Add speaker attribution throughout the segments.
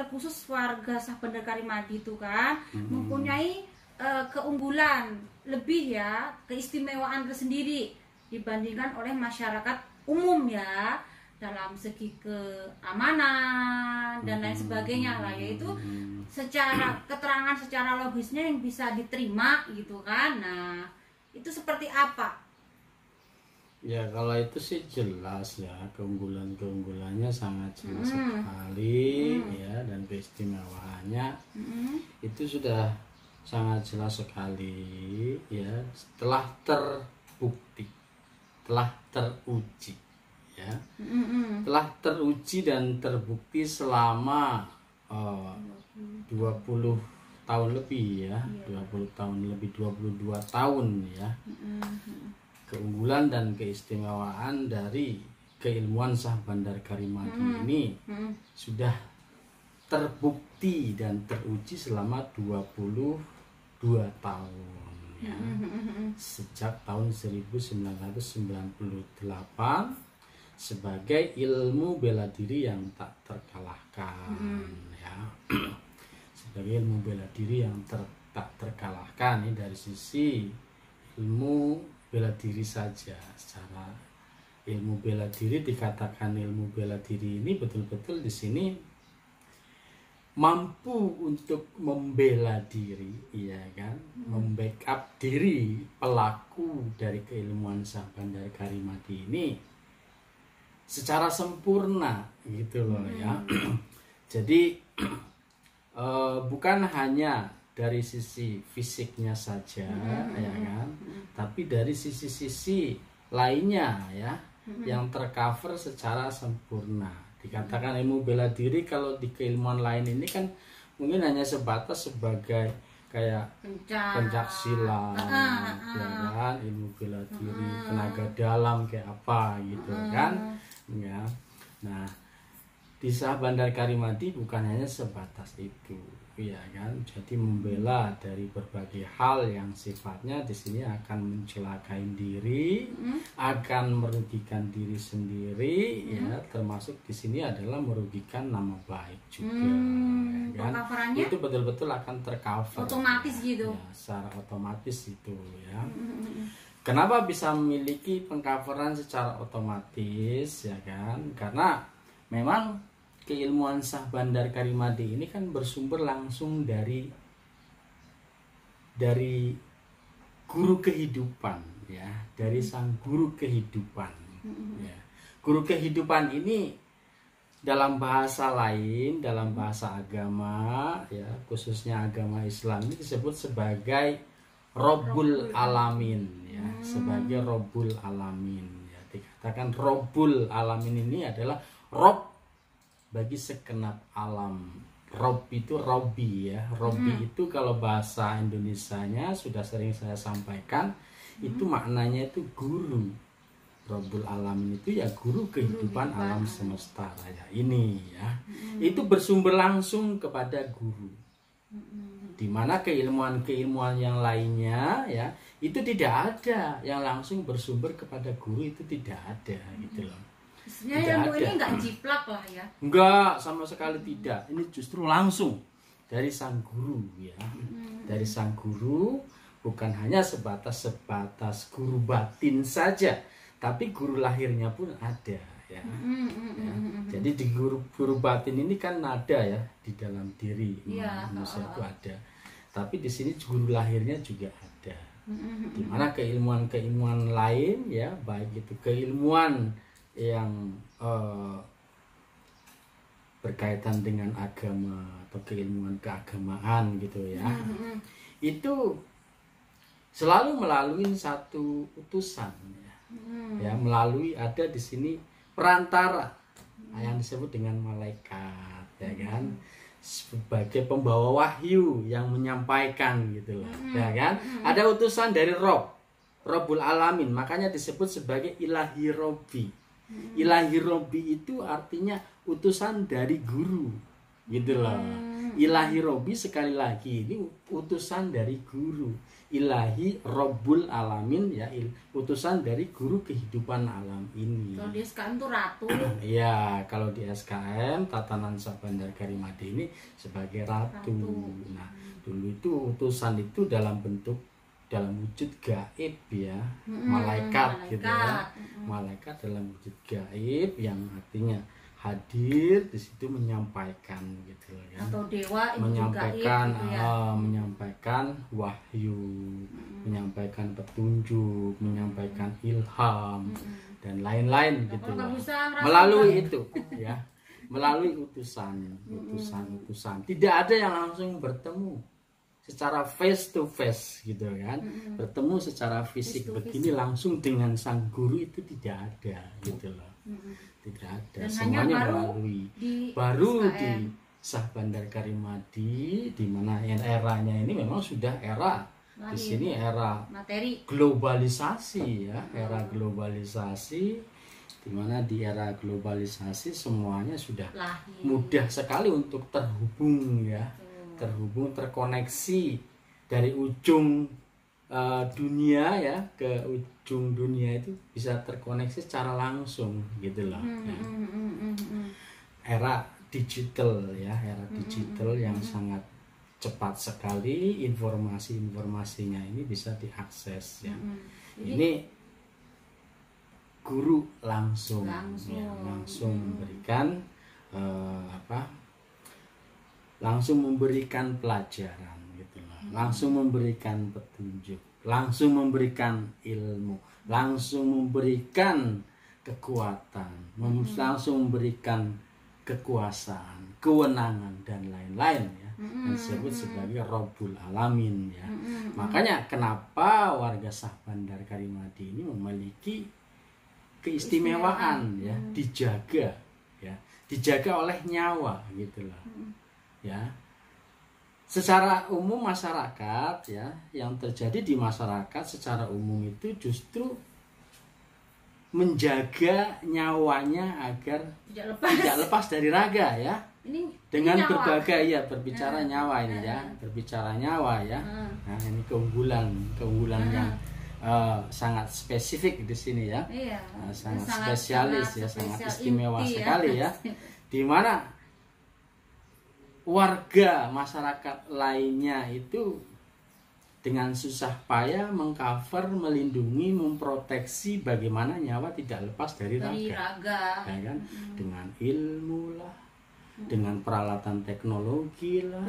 Speaker 1: terkhusus warga Sah Bandar Karimadi itu kan mempunyai keunggulan lebih ya, keistimewaan tersendiri dibandingkan oleh masyarakat umum ya, dalam segi keamanan dan lain sebagainya lah, yaitu secara keterangan secara logisnya yang bisa diterima gitu kan. Nah, itu seperti apa?
Speaker 2: Ya kalau itu sih jelas ya, keunggulannya sangat jelas sekali ya, dan keistimewaannya itu sudah sangat jelas sekali ya, telah terbukti, telah teruji ya, telah teruji dan terbukti selama 20 tahun lebih ya, 20 tahun lebih, 22 tahun ya. Keunggulan dan keistimewaan dari keilmuan Sah Bandar Karimadi ini sudah terbukti dan teruji selama 22 tahun ya. Sejak tahun 1998 sebagai ilmu bela diri yang tak terkalahkan ya. Sebagai ilmu bela diri yang tak terkalahkan ini dari sisi ilmu bela diri saja. Secara ilmu bela diri, dikatakan ilmu bela diri ini betul-betul di sini mampu untuk membela diri, ya kan, membackup diri pelaku dari keilmuan Sah Bandar Karimadi ini secara sempurna gitu loh ya. Jadi bukan hanya dari sisi fisiknya saja ya kan, tapi dari sisi-sisi lainnya ya yang tercover secara sempurna. Dikatakan ilmu bela diri kalau di keilmuan lain ini kan mungkin hanya sebatas sebagai kayak pencak silat ya kan, ilmu bela diri tenaga dalam kayak apa gitu kan ya. Nah, di Sah Bandar Karimadi bukan hanya sebatas itu ya kan, jadi membela dari berbagai hal yang sifatnya di sini akan mencelakai diri, akan merugikan diri sendiri ya, termasuk di sini adalah merugikan nama baik juga ya kan. Itu betul-betul akan tercover
Speaker 1: otomatis
Speaker 2: ya,
Speaker 1: gitu
Speaker 2: ya, secara otomatis itu ya. Kenapa bisa memiliki pengcoveran secara otomatis ya kan, karena memang keilmuan Sah Bandar Karimadi ini kan bersumber langsung dari guru kehidupan ya, dari sang guru kehidupan ya. Guru kehidupan ini dalam bahasa lain, dalam bahasa agama ya, khususnya agama Islam ini disebut sebagai Robbul Alamin ya, sebagai Robbul Alamin ya. Dikatakan Robbul Alamin ini adalah Rob bagi segenap alam. Rob itu Robbi ya. Robbi itu kalau bahasa Indonesianya sudah sering saya sampaikan, itu maknanya itu guru. Robbul Alamin itu ya guru kehidupan alam semesta raya ini ya. Itu bersumber langsung kepada guru. Dimana keilmuan-keilmuan yang lainnya ya, itu tidak ada yang langsung bersumber kepada guru, itu tidak ada gitu loh.
Speaker 1: Sebenarnya ilmu ini enggak jiplak lah ya.
Speaker 2: Enggak, sama sekali tidak. Ini justru langsung dari sang guru ya. Dari sang guru, bukan hanya sebatas guru batin saja, tapi guru lahirnya pun ada ya. Ya. Jadi di guru batin ini kan ada ya di dalam diri manusia itu ada. Tapi di sini guru lahirnya juga ada. Di mana keilmuan-keilmuan lain ya, baik itu keilmuan yang berkaitan dengan agama atau keilmuan keagamaan gitu ya, itu selalu melalui satu utusan ya, melalui ada di sini perantara yang disebut dengan malaikat ya kan, sebagai pembawa wahyu yang menyampaikan gitu loh ya kan. Ada utusan dari Robbul Alamin, makanya disebut sebagai Ilahi Robbi. Ilahi Robbi itu artinya utusan dari guru gitu loh. Ilahi Robi sekali lagi ini utusan dari guru. Ilahi Robbul Alamin ya, utusan dari guru kehidupan alam ini.
Speaker 1: Kalau di SKM tuh ratu.
Speaker 2: Iya, kalau di SKM Tatanan Syah Bandar Karimati ini sebagai ratu. Nah, dulu itu utusan itu dalam wujud gaib ya, malaikat gitu ya. Malaikat dalam wujud gaib yang artinya hadir di situ menyampaikan gitu ya.
Speaker 1: Atau dewa
Speaker 2: menyampaikan
Speaker 1: gaib, gitu ya.
Speaker 2: Menyampaikan wahyu, menyampaikan petunjuk, menyampaikan ilham dan lain-lain gitu loh. Melalui itu ya. Melalui utusan. Tidak ada yang langsung bertemu secara face to face gitu kan. Bertemu secara fisik begini langsung dengan sang guru itu tidak ada gitu loh. Tidak ada.
Speaker 1: Dan
Speaker 2: semuanya baru
Speaker 1: SKM.
Speaker 2: di Syah Bandar Karimati, di mana eranya ini memang sudah era di sini era
Speaker 1: materi
Speaker 2: globalisasi ya, era globalisasi, di mana di era globalisasi semuanya sudah mudah sekali untuk terhubung ya, terkoneksi dari ujung dunia ya ke ujung dunia itu bisa terkoneksi secara langsung gitu loh. Era digital ya, era digital yang sangat cepat sekali, informasinya ini bisa diakses ya. Ini guru langsung memberikan langsung memberikan pelajaran gitu loh. Langsung memberikan petunjuk, langsung memberikan ilmu, langsung memberikan kekuatan, langsung memberikan kekuasaan, kewenangan dan lain-lain ya. Yang disebut sebagai Robbul Alamin ya. Makanya kenapa warga Syah Bandar Karimati ini memiliki keistimewaan ya, dijaga oleh nyawa gitu loh. Ya. Secara umum masyarakat ya, yang terjadi di masyarakat secara umum itu justru menjaga nyawanya agar tidak lepas dari raga ya. Dengan berbagai ya, berbicara nyawa ini ya, berbicara nyawa ya. Nah, ini keunggulan yang sangat spesifik di sini ya. Sangat spesialis ya, sangat istimewa sekali ya. Di mana warga masyarakat lainnya itu dengan susah payah mengcover, melindungi, memproteksi bagaimana nyawa tidak lepas dari raga. Ya kan? Dengan ilmu lah, dengan peralatan teknologi lah,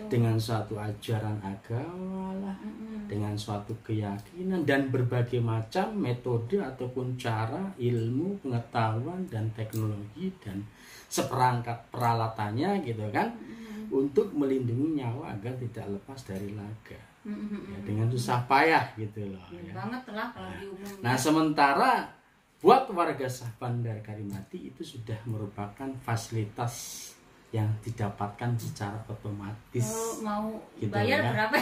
Speaker 2: dengan suatu ajaran agama lah, dengan suatu keyakinan dan berbagai macam metode ataupun cara, ilmu, pengetahuan dan teknologi dan seperangkat peralatannya gitu kan, untuk melindungi nyawa agar tidak lepas dari raga. Ya, dengan susah payah gitu loh ya. Nah, sementara buat warga Syah Bandar Karimati itu sudah merupakan fasilitas yang didapatkan secara otomatis.
Speaker 1: Mau
Speaker 2: gitu
Speaker 1: bayar
Speaker 2: ya.
Speaker 1: berapa?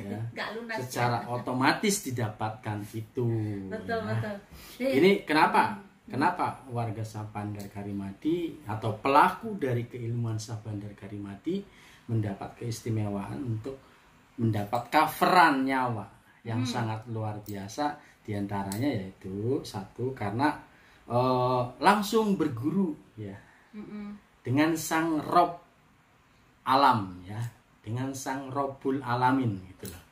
Speaker 2: Ya.
Speaker 1: Nggak lunas.
Speaker 2: Secara otomatis didapatkan itu.
Speaker 1: Betul.
Speaker 2: Ini kenapa warga Syah Bandar Karimati atau pelaku dari keilmuan Syah Bandar Karimati mendapat keistimewaan untuk mendapat coveran nyawa yang sangat luar biasa, diantaranya yaitu satu karena langsung berguru ya dengan sang Rob alam ya, dengan sang Robbul Alamin gitu loh,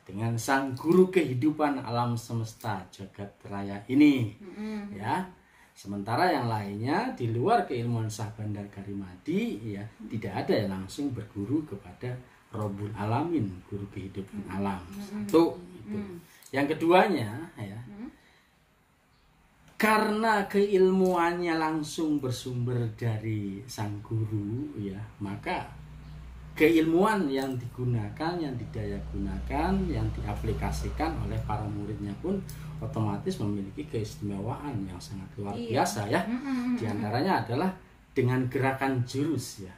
Speaker 2: dengan sang guru kehidupan alam semesta jagat raya ini ya. Sementara yang lainnya di luar keilmuan Syah Bandar Karimati ya, tidak ada yang langsung berguru kepada Robbul Alamin, guru kehidupan alam. Satu itu. Yang keduanya ya, karena keilmuannya langsung bersumber dari sang guru ya, maka keilmuan yang digunakan, yang didayagunakan, yang diaplikasikan oleh para muridnya pun otomatis memiliki keistimewaan yang sangat luar biasa ya. Di antaranya adalah dengan gerakan jurus ya.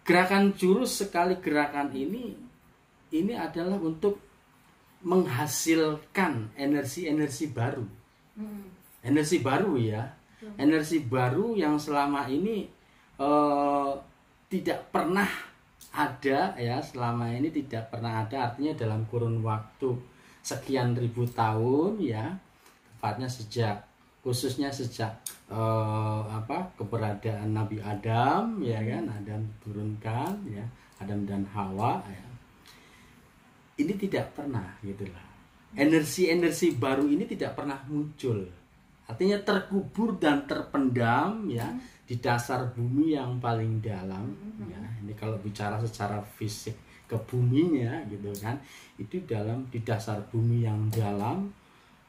Speaker 2: Gerakan jurus, sekali gerakan ini adalah untuk menghasilkan energi baru. Energi baru ya. Energi baru yang selama ini tidak pernah ada ya, selama ini tidak pernah ada, artinya dalam kurun waktu sekian ribu tahun ya, tepatnya khususnya sejak keberadaan Nabi Adam ya kan, Adam turunkan ya, Adam dan Hawa ya, ini tidak pernah gitulah, energi baru ini tidak pernah muncul, artinya terkubur dan terpendam ya di dasar bumi yang paling dalam ya. Ini kalau bicara secara fisik ke buminya gitu kan, itu di dasar bumi yang dalam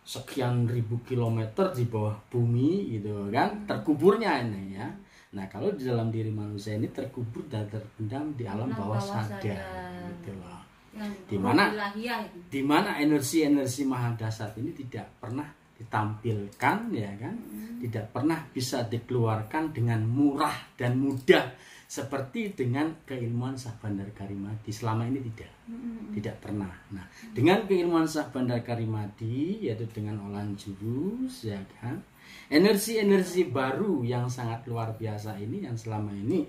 Speaker 2: sekian ribu kilometer di bawah bumi gitu kan, terkuburnya ini ya. Nah kalau di dalam diri manusia ini terkubur dan terpendam di alam bawah sadar gitu loh, dimana energi maha dasar ini tidak pernah ditampilkan ya kan, tidak pernah bisa dikeluarkan dengan murah dan mudah seperti dengan keilmuan Syah Bandar Karimadi. Selama ini tidak pernah. Nah, dengan keilmuan Syah Bandar Karimadi, yaitu dengan olahan jurus ya kan, energi baru yang sangat luar biasa ini yang selama ini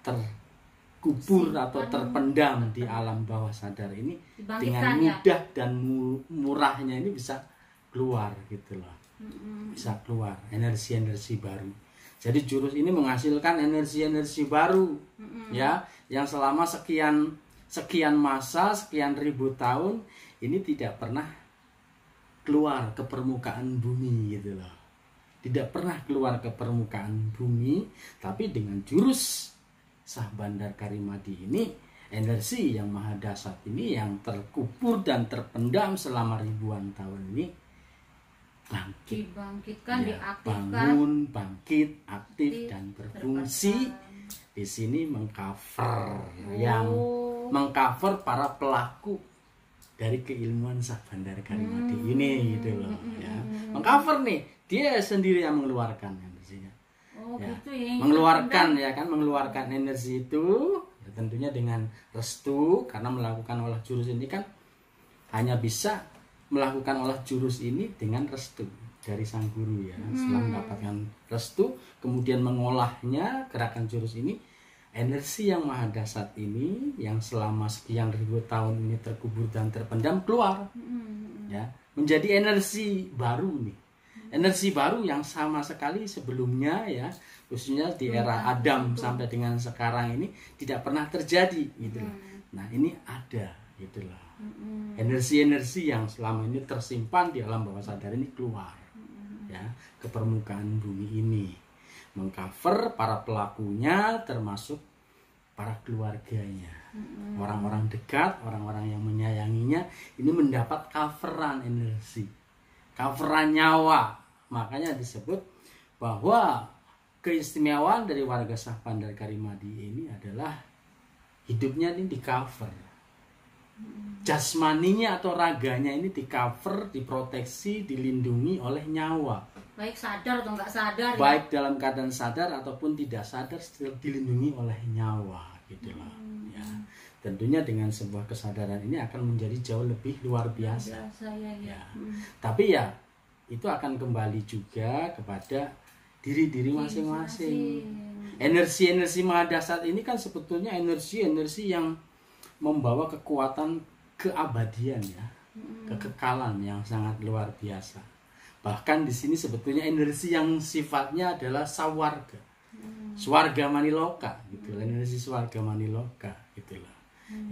Speaker 2: terkubur atau terpendam di alam bawah sadar ini, dengan mudah dan murahnya ini bisa keluar gitu loh, bisa keluar energi baru. Jadi jurus ini menghasilkan energi baru ya, yang selama sekian masa, sekian ribu tahun ini tidak pernah keluar ke permukaan bumi gitu loh, tidak pernah keluar ke permukaan bumi. Tapi dengan jurus Syah Bandar Karimadi ini, energi yang maha dasar ini yang terkubur dan terpendam selama ribuan tahun ini
Speaker 1: dibangkitkan, diaktifkan,
Speaker 2: bangun, bangkit, aktif dan berfungsi. Di sini mengcover para pelaku dari keilmuan Syah Bandar Karimadi ini gitu loh ya. Mengcover nih, dia sendiri yang mengeluarkan energinya.
Speaker 1: Gitu ya.
Speaker 2: Mengeluarkan energi itu ya, tentunya dengan restu, karena melakukan olah jurus ini kan hanya bisa melakukan olah jurus ini dengan restu dari sang guru ya. Setelah mendapatkan restu, kemudian mengolahnya, gerakan jurus ini, energi yang maha dasar ini yang selama sekian ribu tahun ini terkubur dan terpendam keluar ya, menjadi energi baru nih. Energi baru yang sama sekali sebelumnya ya, khususnya di era Adam sampai dengan sekarang ini tidak pernah terjadi gitu loh. Nah, ini ada gitu loh. Energi yang selama ini tersimpan di alam bawah sadar ini keluar ya ke permukaan bumi ini, mengcover para pelakunya termasuk para keluarganya, orang-orang dekat, orang-orang yang menyayanginya ini mendapat coveran energi, coveran nyawa. Makanya disebut bahwa keistimewaan dari warga Syah Bandar Karimadi ini adalah hidupnya ini di cover, jasmaninya atau raganya ini di cover, diproteksi, dilindungi oleh nyawa.
Speaker 1: Baik sadar atau enggak sadar.
Speaker 2: Baik ya? Dalam keadaan sadar ataupun tidak sadar, dilindungi oleh nyawa gitu loh. Ya. Tentunya dengan sebuah kesadaran ini akan menjadi jauh lebih luar biasa. Ya. Tapi ya itu akan kembali juga kepada diri masing-masing. Energi maha dasar ini kan sebetulnya energi yang membawa kekuatan keabadian ya, kekekalan yang sangat luar biasa. Bahkan di sini sebetulnya energi yang sifatnya adalah sawarga, swarga maniloka gitu, energi swarga maniloka gitulah.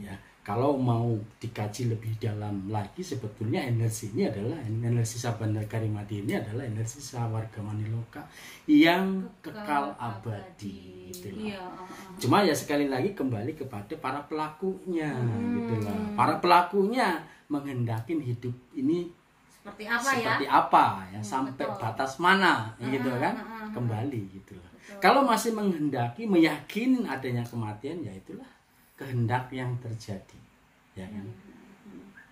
Speaker 2: Ya, kalau mau dikaji lebih dalam lagi, sebetulnya energi ini adalah energi Syah Bandar Karimadi ini adalah energi swarga maniloka yang kekal abadi gitu loh. Cuma ya sekali lagi kembali kepada para pelakunya gitu loh. Para pelakunya menghendaki hidup ini seperti apa ya, sampai batas mana gitu kan, kembali gitu loh. Kalau masih menghendaki, meyakini adanya kematian, ya itulah kehendak yang terjadi ya kan.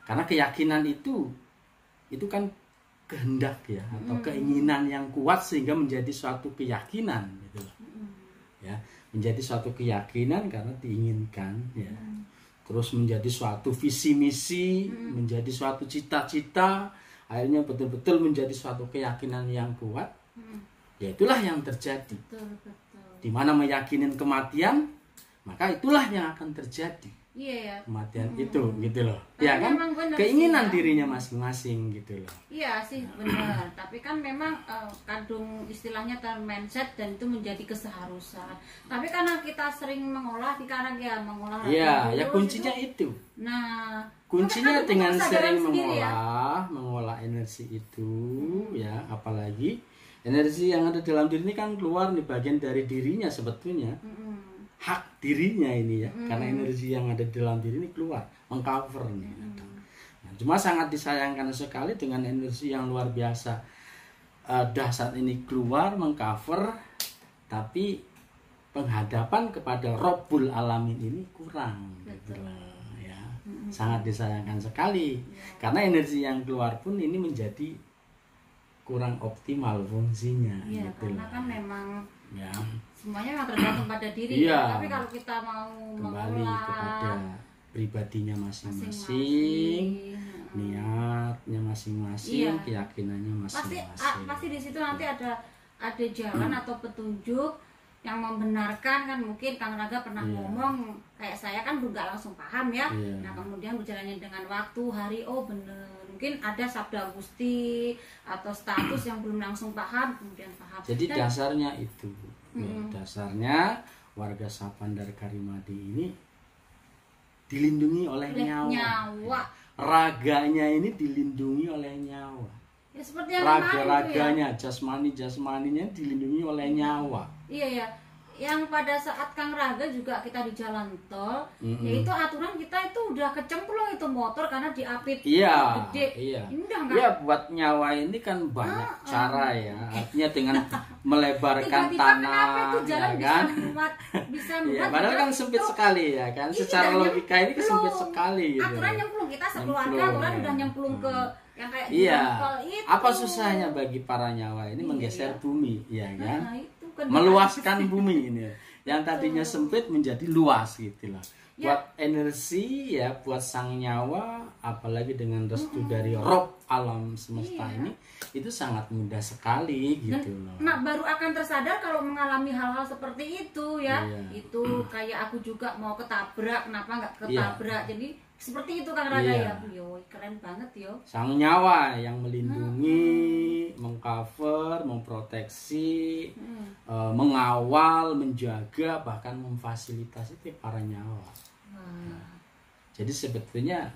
Speaker 2: Karena keyakinan itu kan kehendak ya, atau keinginan yang kuat sehingga menjadi suatu keyakinan gitu loh. Ya, menjadi suatu keyakinan karena diinginkan ya. Terus menjadi suatu visi misi, menjadi suatu cita-cita, akhirnya betul-betul menjadi suatu keyakinan yang kuat. Ya itulah yang terjadi. Di mana meyakinin kematian, maka itulah yang akan terjadi.
Speaker 1: Iya ya.
Speaker 2: Kematian itu gitu loh.
Speaker 1: Tapi
Speaker 2: Ya kan?
Speaker 1: memang benar
Speaker 2: Keinginan
Speaker 1: sih, ya.
Speaker 2: dirinya masing-masing gitu loh.
Speaker 1: Iya sih benar, tapi kan memang kandung istilahnya mindset dan itu menjadi keseharusan. Tapi karena kita sering mengolah sekarang ya mengolah.
Speaker 2: Iya, ya
Speaker 1: terus
Speaker 2: kuncinya itu.
Speaker 1: Nah,
Speaker 2: Kuncinya
Speaker 1: kan
Speaker 2: dengan
Speaker 1: kesadaran
Speaker 2: sering
Speaker 1: sendiri ya.
Speaker 2: mengolah energi itu ya, apalagi energi yang ada dalam diri ini kan keluar di bagian dari dirinya sebetulnya. Hak dirinya ini ya, karena energi yang ada di dalam diri ini keluar, mengcover nih. Nah, cuma sangat disayangkan sekali dengan energi yang luar biasa dahsyat ini keluar mengcover, tapi penghadapan kepada Rabbul Alamin ini kurang. Gitu loh, ya. Sangat disayangkan sekali, karena energi yang keluar pun ini menjadi kurang optimal fungsinya.
Speaker 1: Iya,
Speaker 2: gitu
Speaker 1: karena
Speaker 2: loh.
Speaker 1: kan memang
Speaker 2: Ya.
Speaker 1: semuanya memang tergantung pada diri
Speaker 2: Iya.
Speaker 1: ya. Tapi kalau kita mau
Speaker 2: Kembali
Speaker 1: mengolah
Speaker 2: kepada pribadinya masing-masing,
Speaker 1: masing-masing,
Speaker 2: niatnya masing-masing,
Speaker 1: Iya.
Speaker 2: keyakinannya
Speaker 1: pasti
Speaker 2: masing-masing.
Speaker 1: pasti di situ nanti ada jalan atau petunjuk yang membenarkan kan. Mungkin Kang Raga pernah
Speaker 2: Iya.
Speaker 1: ngomong kayak saya kan nggak langsung paham ya.
Speaker 2: Iya.
Speaker 1: Nah kemudian berjalannya dengan waktu hari, oh bener mungkin ada sabda Gusti atau status yang belum langsung paham kemudian paham.
Speaker 2: Jadi
Speaker 1: Dan-
Speaker 2: dasarnya itu, ya, dasarnya warga Sapandar Karimadi ini dilindungi oleh
Speaker 1: oleh
Speaker 2: nyawa.
Speaker 1: nyawa.
Speaker 2: Raganya ini dilindungi oleh nyawa.
Speaker 1: Ya seperti yang kemarin itu ya.
Speaker 2: Raga-raganya, jasmaninya dilindungi oleh nyawa.
Speaker 1: Iya ya, yang pada saat Kang Raga juga kita di jalan tol, yaitu aturan kita itu udah kecemplung itu motor karena diapit
Speaker 2: Iya,
Speaker 1: gede.
Speaker 2: iya.
Speaker 1: Ini udah enggak.
Speaker 2: Ya buat nyawa ini kan banyak cara ya. Artinya dengan melebarkan
Speaker 1: Tiba-tiba kenapa
Speaker 2: tanah,
Speaker 1: itu jalan
Speaker 2: ya kan?
Speaker 1: bisa
Speaker 2: Iya,
Speaker 1: muat,
Speaker 2: padahal kan sempit sekali ya kan.
Speaker 1: Ini
Speaker 2: Secara
Speaker 1: udah
Speaker 2: logika ini
Speaker 1: nyemplung.
Speaker 2: sempit sekali gitu.
Speaker 1: Aturan nyemplung kita sekeluarga,
Speaker 2: Nyemplung,
Speaker 1: aturan
Speaker 2: ya.
Speaker 1: udah nyemplung ke yang kayak di
Speaker 2: Iya.
Speaker 1: tol itu.
Speaker 2: Apa susahnya bagi para nyawa ini
Speaker 1: Iya,
Speaker 2: menggeser
Speaker 1: iya.
Speaker 2: bumi, ya kan?
Speaker 1: Nah, itu kan
Speaker 2: Meluaskan bumi ini. Yang tadinya sempit menjadi luas gitu lah.
Speaker 1: Ya.
Speaker 2: Buat energi ya, buat sang nyawa, apalagi dengan restu dari Rob alam semesta
Speaker 1: Iya.
Speaker 2: ini, itu sangat mudah sekali
Speaker 1: Dan
Speaker 2: gitu loh.
Speaker 1: nah, baru akan tersadar kalau mengalami hal-hal seperti itu ya.
Speaker 2: Iya.
Speaker 1: Itu kayak aku juga mau ketabrak, kenapa nggak ketabrak? Jadi seperti itu Kang Raga
Speaker 2: Iya.
Speaker 1: ya. Yo, keren banget yo.
Speaker 2: Sang nyawa yang melindungi, mengcover, memproteksi, mengawal, menjaga, bahkan memfasilitasi para nyawa. Jadi sebetulnya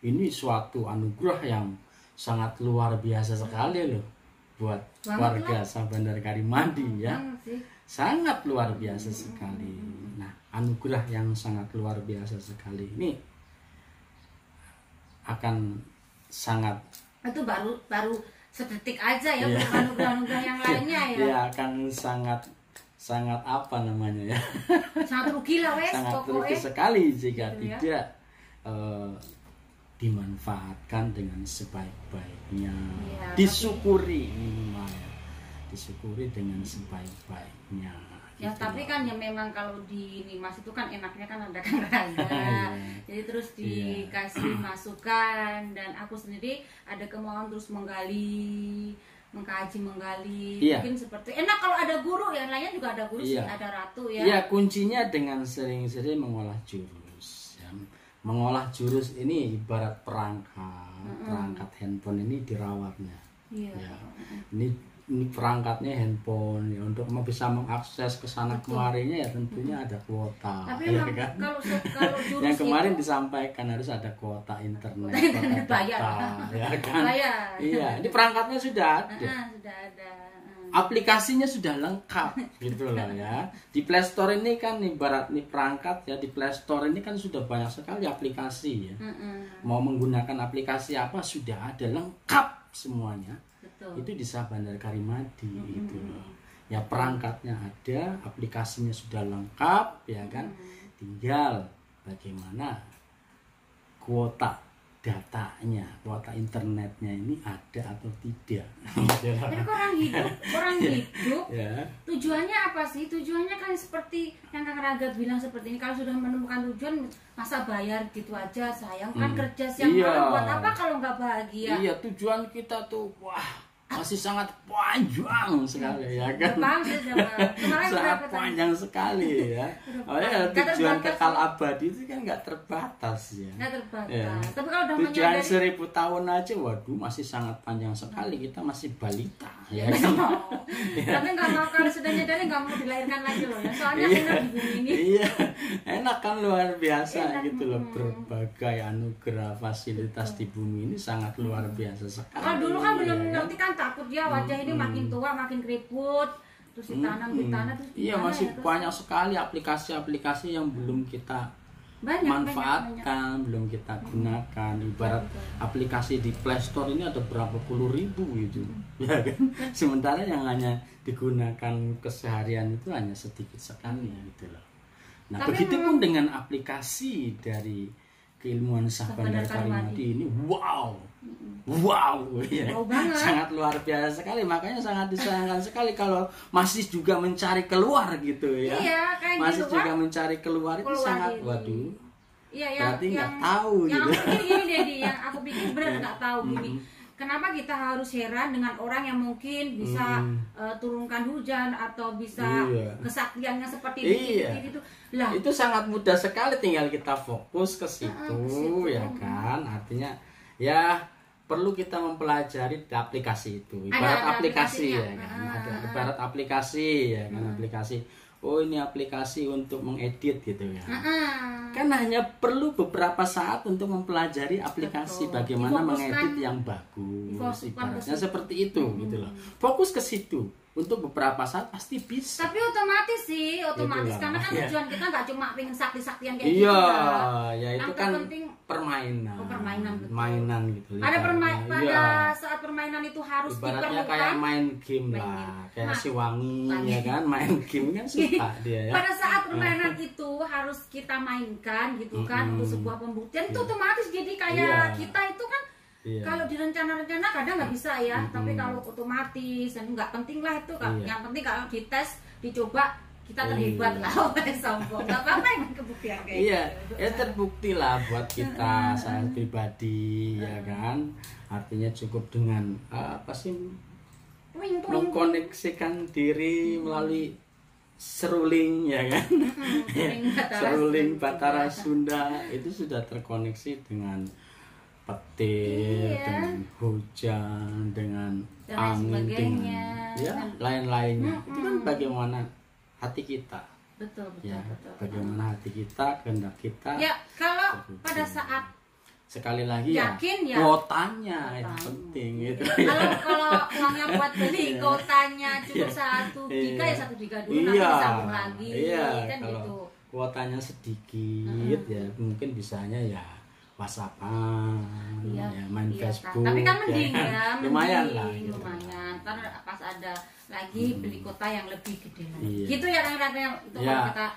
Speaker 2: ini suatu anugerah yang sangat luar biasa sekali loh buat
Speaker 1: Banget
Speaker 2: warga Sapandar Karimadi ya.
Speaker 1: Banget sih.
Speaker 2: Sangat luar biasa sekali. Nah, anugerah yang sangat luar biasa sekali ini akan sangat
Speaker 1: Itu baru sedetik aja ya,
Speaker 2: Iya.
Speaker 1: bukan anugerah-anugerah yang lainnya ya.
Speaker 2: ya akan sangat apa namanya ya?
Speaker 1: Sangat rugi lah wes
Speaker 2: Sangat rugi
Speaker 1: pokoknya.
Speaker 2: sekali jika
Speaker 1: Gitu ya.
Speaker 2: tidak dimanfaatkan dengan sebaik-baiknya,
Speaker 1: Iya,
Speaker 2: disyukuri minimal ya, disyukuri dengan sebaik-baiknya.
Speaker 1: Ya
Speaker 2: gitu
Speaker 1: tapi
Speaker 2: loh.
Speaker 1: kan ya memang kalau di Nimas itu kan enaknya kan ada Kang Raga.
Speaker 2: Iya.
Speaker 1: Jadi terus dikasih masukan dan aku sendiri ada kemauan terus menggali, mengkaji.
Speaker 2: Iya.
Speaker 1: Mungkin seperti enak kalau ada guru, yang lainnya juga ada guru sih,
Speaker 2: Iya.
Speaker 1: ada ratu ya.
Speaker 2: Ya kuncinya dengan sering-sering mengolah jurus. Ya. Mengolah jurus ini ibarat perangkat handphone ini dirawatnya.
Speaker 1: Iya.
Speaker 2: Ya. Ini perangkatnya handphone ya, untuk bisa mengakses ke sana kemarinya ya tentunya ada kuota.
Speaker 1: Tapi
Speaker 2: ya
Speaker 1: emang
Speaker 2: kan?
Speaker 1: kalau jurus
Speaker 2: Yang kemarin
Speaker 1: itu
Speaker 2: disampaikan harus ada kuota internet,
Speaker 1: Kuota internet
Speaker 2: kuota
Speaker 1: bayar.
Speaker 2: data, ya kan?
Speaker 1: bayar.
Speaker 2: Iya, ini perangkatnya sudah ada.
Speaker 1: Sudah ada.
Speaker 2: Aplikasinya sudah lengkap gitu loh ya. Di Play Store ini kan ibarat nih perangkat ya, di Play Store ini kan sudah banyak sekali aplikasi ya. Mau menggunakan aplikasi apa sudah ada lengkap semuanya.
Speaker 1: Betul.
Speaker 2: Itu di Sapandar Karimadi gitu loh. Ya perangkatnya ada, aplikasinya sudah lengkap ya kan. Tinggal bagaimana kuota datanya, kuota internetnya ini ada atau tidak.
Speaker 1: Tapi orang hidup
Speaker 2: Ya.
Speaker 1: tujuannya apa sih? Tujuannya kan seperti yang Kang Raga bilang seperti ini. Kalau sudah menemukan tujuan, masa bayar gitu aja? Sayang kan kerja siang
Speaker 2: Iya.
Speaker 1: malam buat apa kalau nggak bahagia?
Speaker 2: Iya, tujuan kita tuh wah masih sangat panjang sekali ya kan.
Speaker 1: Paham sih, kemarin
Speaker 2: Sangat
Speaker 1: berapa
Speaker 2: panjang sekali ya. Oh ya, tujuan kekal abadi itu kan nggak terbatas ya.
Speaker 1: Nggak terbatas.
Speaker 2: Ya.
Speaker 1: Tapi kalau udah
Speaker 2: Tujuan
Speaker 1: menyadari
Speaker 2: 1000 tahun aja, waduh masih sangat panjang sekali. Kita masih balita ya kan.
Speaker 1: Tapi nggak mau, kalau sudah nyadari nggak mau dilahirkan lagi loh ya. Soalnya
Speaker 2: Iya.
Speaker 1: enak di bumi ini.
Speaker 2: Iya, enak kan, luar biasa
Speaker 1: Enak,
Speaker 2: gitu loh. Berbagai anugerah fasilitas di bumi ini sangat luar biasa sekali.
Speaker 1: Kalau dulu kan belum
Speaker 2: ya
Speaker 1: ngerti kan, takut ya wajah ini makin tua makin keriput, terus ditanam di tanah terus
Speaker 2: Iya,
Speaker 1: gimana
Speaker 2: masih
Speaker 1: ya, terus
Speaker 2: banyak sekali aplikasi-aplikasi yang belum kita
Speaker 1: banyak.
Speaker 2: manfaatkan, belum kita gunakan. Ibarat aplikasi di Play Store ini ada berapa puluh ribu gitu, ya kan. Sementara yang hanya digunakan keseharian itu hanya sedikit sekali gitu loh. Nah,
Speaker 1: Tapi
Speaker 2: begitupun dengan aplikasi dari keilmuan Syah Bandar Karimati ini, wow, ya,
Speaker 1: Wow banget.
Speaker 2: sangat luar biasa sekali. Makanya sangat disayangkan sekali kalau masih juga mencari keluar gitu ya.
Speaker 1: Iya, kayak
Speaker 2: masih
Speaker 1: di luar,
Speaker 2: juga mencari keluar itu sangat,
Speaker 1: ini.
Speaker 2: waduh.
Speaker 1: Iya,
Speaker 2: Berarti nggak tahu
Speaker 1: yang
Speaker 2: gitu.
Speaker 1: aku pikir gini Dedi, yang aku pikir benar nggak tahu gini. Kenapa kita harus heran dengan orang yang mungkin bisa turunkan hujan atau bisa
Speaker 2: Iya.
Speaker 1: kesaktiannya seperti
Speaker 2: Iya.
Speaker 1: gitu. Lah,
Speaker 2: Itu sangat mudah sekali, tinggal kita fokus ke situ,
Speaker 1: ke situ.
Speaker 2: ya kan. Artinya ya perlu kita mempelajari di aplikasi itu. Ibarat
Speaker 1: Ada
Speaker 2: aplikasi ya
Speaker 1: aplikasinya.
Speaker 2: kan. Ada ibarat aplikasi ya kan, aplikasi. Oh, ini aplikasi untuk mengedit gitu ya. Kan hanya perlu beberapa saat untuk mempelajari aplikasi.
Speaker 1: Betul.
Speaker 2: Bagaimana
Speaker 1: Difokuskan-
Speaker 2: mengedit yang bagus.
Speaker 1: difokuskan ke
Speaker 2: Ibaratnya
Speaker 1: situ.
Speaker 2: seperti itu gitu loh. Fokus ke situ. Untuk beberapa saat pasti bisa.
Speaker 1: tapi otomatis sih, otomatis
Speaker 2: Itulah.
Speaker 1: karena kan
Speaker 2: Iya.
Speaker 1: tujuan kita nggak cuma pengen sakti-saktian kayak
Speaker 2: Iya,
Speaker 1: gitu kan.
Speaker 2: ya itu
Speaker 1: Yang
Speaker 2: kan
Speaker 1: terpenting
Speaker 2: permainan.
Speaker 1: Oh, permainan, betul.
Speaker 2: Mainan gitu.
Speaker 1: ada
Speaker 2: ibaratnya. Iya.
Speaker 1: pada saat permainan itu harus
Speaker 2: Ibaratnya
Speaker 1: diperlukan.
Speaker 2: kayak main game
Speaker 1: Main
Speaker 2: lah,
Speaker 1: game.
Speaker 2: kayak
Speaker 1: Nah,
Speaker 2: si Wangi
Speaker 1: Wangi.
Speaker 2: ya kan, main game kan suka dia ya.
Speaker 1: Pada saat permainan itu harus kita mainkan gitu kan, untuk sebuah pembuktian itu otomatis jadi kayak
Speaker 2: Iya.
Speaker 1: kita itu kan.
Speaker 2: Iya.
Speaker 1: Kalau direncana-rencana kadang nggak bisa ya, tapi kalau otomatis dan nggak penting lah itu kan.
Speaker 2: Iya.
Speaker 1: Yang penting kalau dites, dicoba, kita terhebat
Speaker 2: Iya.
Speaker 1: lah. Sombong, nggak apa-apa yang kebuktian kayak
Speaker 2: Iya,
Speaker 1: gitu.
Speaker 2: ya terbukti lah buat kita, saya pribadi ya kan. Artinya cukup dengan apa sih,
Speaker 1: Puing-puing.
Speaker 2: mengkoneksikan diri melalui seruling ya kan.
Speaker 1: Puing Batara
Speaker 2: Seruling
Speaker 1: Sunda.
Speaker 2: Batara Sunda itu sudah terkoneksi dengan petir,
Speaker 1: Iya.
Speaker 2: dengan hujan, dengan
Speaker 1: Dan lain
Speaker 2: angin,
Speaker 1: sebagainya.
Speaker 2: dengan ya lain-lainnya. Itu kan bagaimana hati kita,
Speaker 1: Betul, betul,
Speaker 2: ya,
Speaker 1: betul.
Speaker 2: bagaimana hati kita, kehendak kita.
Speaker 1: Ya, kalau pada saat
Speaker 2: Sekali lagi
Speaker 1: Yakin ya?
Speaker 2: kuotanya itu
Speaker 1: Kuotanya.
Speaker 2: penting gitu.
Speaker 1: kalau uangnya buat beli kuotanya cuma 1 giga ya 1 giga dulu, nanti
Speaker 2: Iya,
Speaker 1: disambung lagi
Speaker 2: iya.
Speaker 1: kan
Speaker 2: Kalau
Speaker 1: gitu.
Speaker 2: kuotanya sedikit ya mungkin bisanya ya WhatsAppan,
Speaker 1: Iya,
Speaker 2: ya main
Speaker 1: iya,
Speaker 2: Facebook.
Speaker 1: tapi kan mending
Speaker 2: kan.
Speaker 1: ya,
Speaker 2: lumayan
Speaker 1: mending,
Speaker 2: lah. Gitu.
Speaker 1: lumayan. Ntar pas ada lagi beli kota yang lebih gede lagi.
Speaker 2: Iya.
Speaker 1: Gitu ya kira-kira itu
Speaker 2: Ya.
Speaker 1: kalau kita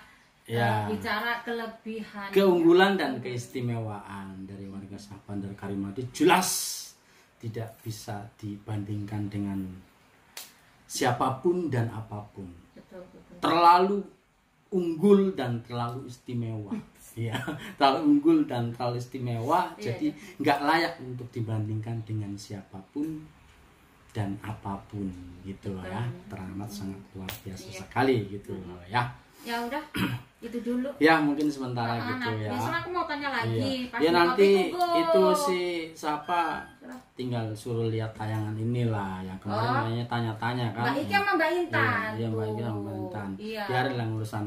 Speaker 2: Ya.
Speaker 1: bicara kelebihan.
Speaker 2: Keunggulan dan keistimewaan dari warga Syah Bandar Karimati jelas tidak bisa dibandingkan dengan siapapun dan apapun.
Speaker 1: Betul, betul.
Speaker 2: Terlalu unggul dan terlalu istimewa. Ya, terlalu unggul dan terlalu istimewa,
Speaker 1: Iya,
Speaker 2: jadi nggak layak untuk dibandingkan dengan siapapun dan apapun gitu loh ya. Teramat sangat luar biasa
Speaker 1: Iya.
Speaker 2: sekali gitu loh ya.
Speaker 1: Ya udah, itu dulu.
Speaker 2: Ya mungkin sementara gitu
Speaker 1: Nah,
Speaker 2: ya.
Speaker 1: besok aku mau tanya lagi.
Speaker 2: Iya.
Speaker 1: Pas
Speaker 2: Ya
Speaker 1: di
Speaker 2: nanti
Speaker 1: kopi tunggu.
Speaker 2: itu si siapa tinggal suruh lihat tayangan inilah yang kemarin
Speaker 1: Oh.
Speaker 2: namanya tanya-tanya kan.
Speaker 1: Mbak Iki sama Mbak Intan.
Speaker 2: Iya, Mbak Iki sama
Speaker 1: tuh.
Speaker 2: Mbak Intan.
Speaker 1: Iya.
Speaker 2: Biarin lah urusan